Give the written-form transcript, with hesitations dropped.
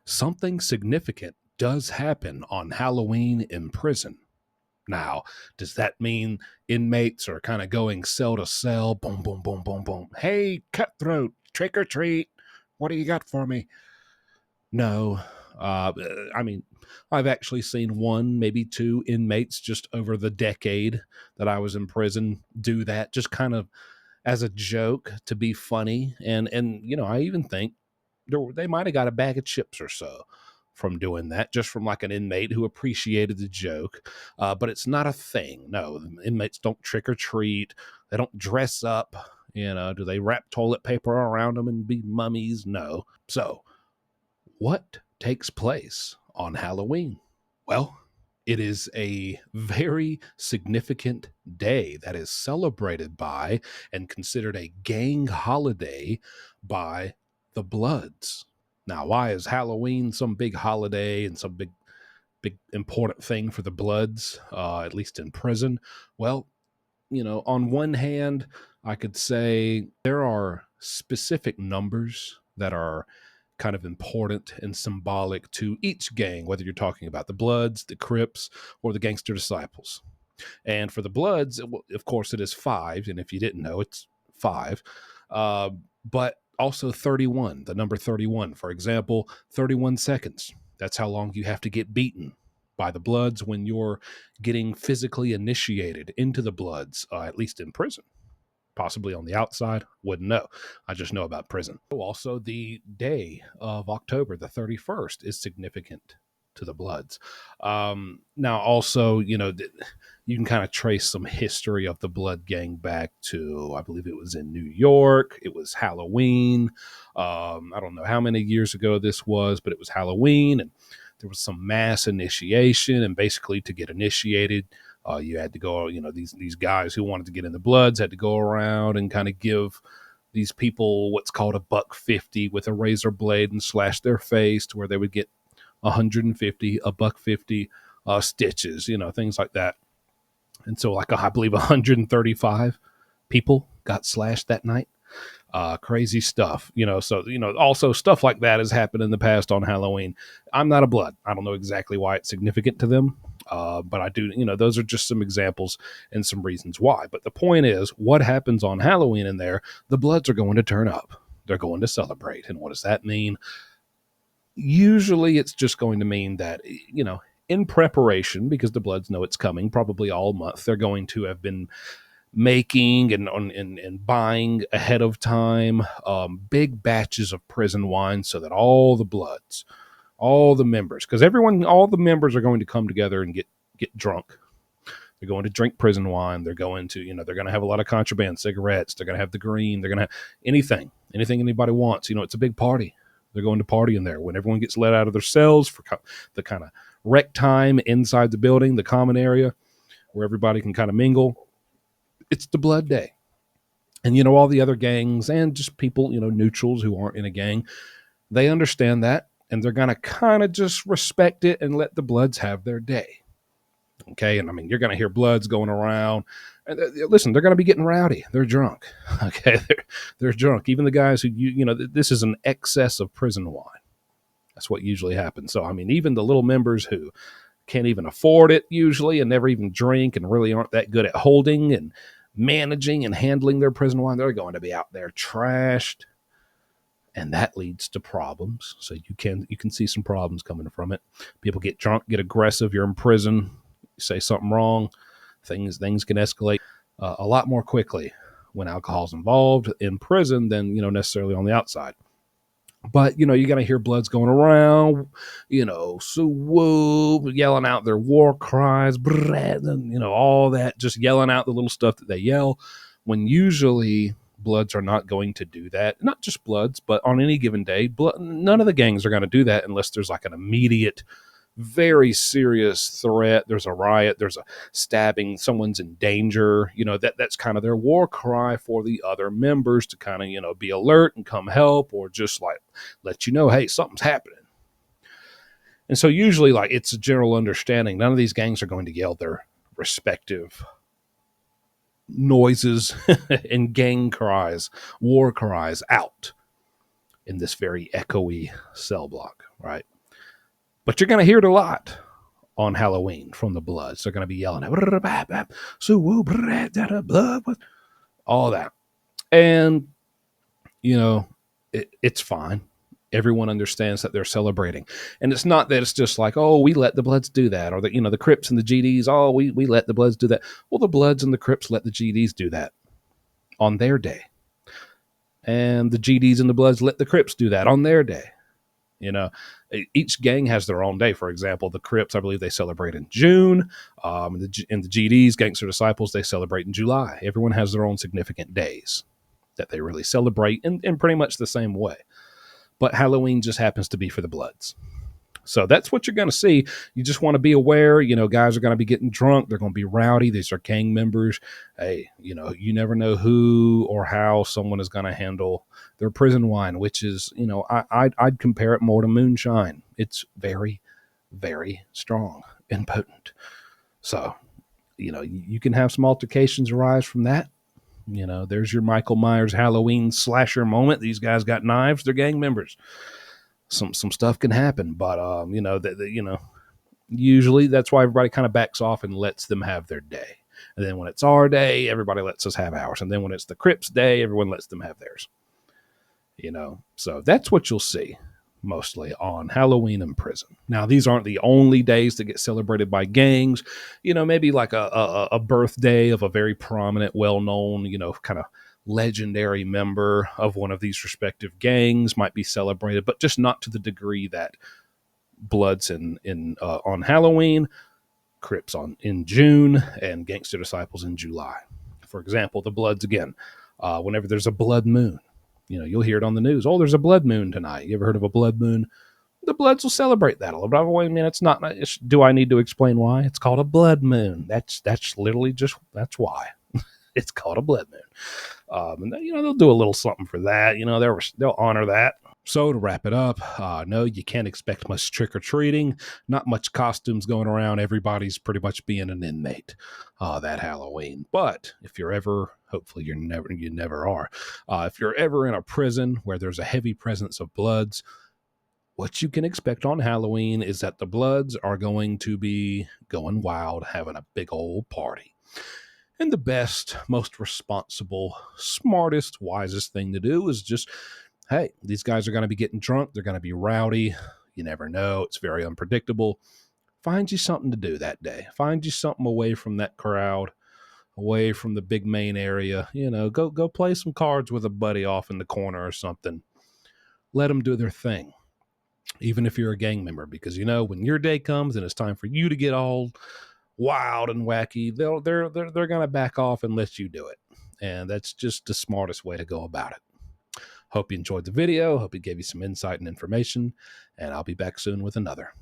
something significant does happen on Halloween in prison. Now, does that mean inmates are kind of going cell to cell? Boom, boom, boom, boom, boom. Hey, cutthroat, trick or treat. What do you got for me? No. Uh, I mean, I've actually seen one, maybe two inmates just over the decade that I was in prison do that, just kind of as a joke to be funny. And I even think they might have got a bag of chips or so from doing that, just from like an inmate who appreciated the joke. But it's not a thing. No, inmates don't trick or treat. They don't dress up. Do they wrap toilet paper around them and be mummies? No. So, what takes place on Halloween? Well, it is a very significant day that is celebrated by and considered a gang holiday by the Bloods. Now, why is Halloween some big holiday and some big important thing for the Bloods, at least in prison? Well, on one hand, I could say there are specific numbers that are kind of important and symbolic to each gang, whether you're talking about the Bloods, the Crips, or the Gangster Disciples. And for the Bloods, of course, it is five. And if you didn't know, it's five. But also 31, the number 31. For example, 31 seconds. That's how long you have to get beaten by the Bloods when you're getting physically initiated into the Bloods, at least in prison. Possibly on the outside, wouldn't know. I just know about prison. Also, the day of October the 31st is significant to the Bloods. Now, also, you can kind of trace some history of the Blood Gang back to, I believe it was in New York. It was Halloween. I don't know how many years ago this was, but it was Halloween, and there was some mass initiation, and basically to get initiated, you had to go, these guys who wanted to get in the Bloods had to go around and kind of give these people what's called a $1.50 with a razor blade and slash their face to where they would get 150, a $1.50 stitches, things like that. And so, like, I believe 135 people got slashed that night. Crazy stuff, so, also stuff like that has happened in the past on Halloween. I'm not a Blood. I don't know exactly why it's significant to them. But I do, those are just some examples and some reasons why. But the point is, what happens on Halloween in there, the Bloods are going to turn up. They're going to celebrate. And what does that mean? Usually it's just going to mean that, in preparation, because the Bloods know it's coming, probably all month, they're going to have been making and buying ahead of time big batches of prison wine so that all the Bloods, all the members, because all the members are going to come together and get drunk. They're going to drink prison wine. They're going to, they're going to have a lot of contraband cigarettes. They're going to have the green. They're going to have anything anybody wants. It's a big party. They're going to party in there when everyone gets let out of their cells for the kind of rec time inside the building, the common area where everybody can kind of mingle. It's the Blood Day. And, all the other gangs and just people, neutrals who aren't in a gang, they understand that. And they're going to kind of just respect it and let the Bloods have their day. Okay. And I mean, you're going to hear Bloods going around. And listen, they're going to be getting rowdy. They're drunk. Okay. They're drunk. Even the guys who, this is an excess of prison wine. That's what usually happens. So, I mean, even the little members who can't even afford it usually and never even drink and really aren't that good at holding and managing and handling their prison wine, they're going to be out there trashed. And that leads to problems. So you can see some problems coming from it. People get drunk, get aggressive. You're in prison. You say something wrong. Things can escalate a lot more quickly when alcohol's involved in prison than necessarily on the outside. But you're gonna hear Bloods going around, so whoa, yelling out their war cries, all that, just yelling out the little stuff that they yell. When usually Bloods are not going to do that. Not just Bloods, but on any given day, none of the gangs are going to do that unless there's like an immediate, very serious threat. There's a riot, there's a stabbing, someone's in danger. That's kind of their war cry for the other members to kind of, be alert and come help, or just like let hey, something's happening. And so usually, like, it's a general understanding, none of these gangs are going to yell their respective noises and gang cries, war cries out in this very echoey cell block, right? But you're going to hear it a lot on Halloween from the Bloods. They're going to be yelling, all that. And, it's fine. Everyone understands that they're celebrating. And it's not that it's just like, oh, we let the Bloods do that. Or the Crips and the GDs, oh, we let the Bloods do that. Well, the Bloods and the Crips let the GDs do that on their day. And the GDs and the Bloods let the Crips do that on their day. Each gang has their own day. For example, the Crips, I believe they celebrate in June. And the GDs, Gangster Disciples, they celebrate in July. Everyone has their own significant days that they really celebrate in pretty much the same way. But Halloween just happens to be for the Bloods. So that's what you're going to see. You just want to be aware, guys are going to be getting drunk. They're going to be rowdy. These are gang members. Hey, you never know who or how someone is going to handle their prison wine, which is, I'd compare it more to moonshine. It's very, very strong and potent. So, you can have some altercations arise from that. There's your Michael Myers Halloween slasher moment. These guys got knives. They're gang members. Some stuff can happen, but usually that's why everybody kind of backs off and lets them have their day. And then when it's our day, everybody lets us have ours. And then when it's the Crips' day, everyone lets them have theirs. So that's what you'll see mostly on Halloween in prison. Now, these aren't the only days that get celebrated by gangs. Maybe like a birthday of a very prominent, well-known, kind of legendary member of one of these respective gangs might be celebrated, but just not to the degree that Bloods on Halloween, Crips in June, and Gangster Disciples in July. For example, the Bloods again. Whenever there's a blood moon, you'll hear it on the news. Oh, there's a blood moon tonight. You ever heard of a blood moon? The Bloods will celebrate that a little bit. Wait a minute, it's not. Do I need to explain why? It's called a blood moon. That's literally that's why. It's called a blood moon. And they'll do a little something for that. They'll honor that. So to wrap it up, no, you can't expect much trick-or-treating, not much costumes going around. Everybody's pretty much being an inmate that Halloween. But if you're ever, hopefully you never are, if you're ever in a prison where there's a heavy presence of Bloods, what you can expect on Halloween is that the Bloods are going to be going wild, having a big old party. And the best, most responsible, smartest, wisest thing to do is just, hey, these guys are going to be getting drunk. They're going to be rowdy. You never know. It's very unpredictable. Find you something to do that day. Find you something away from that crowd, away from the big main area. Go play some cards with a buddy off in the corner or something. Let them do their thing, even if you're a gang member, because, when your day comes and it's time for you to get all wild and wacky, they're going to back off and let you do it. And that's just the smartest way to go about it. Hope you enjoyed the video. Hope it gave you some insight and information, and I'll be back soon with another.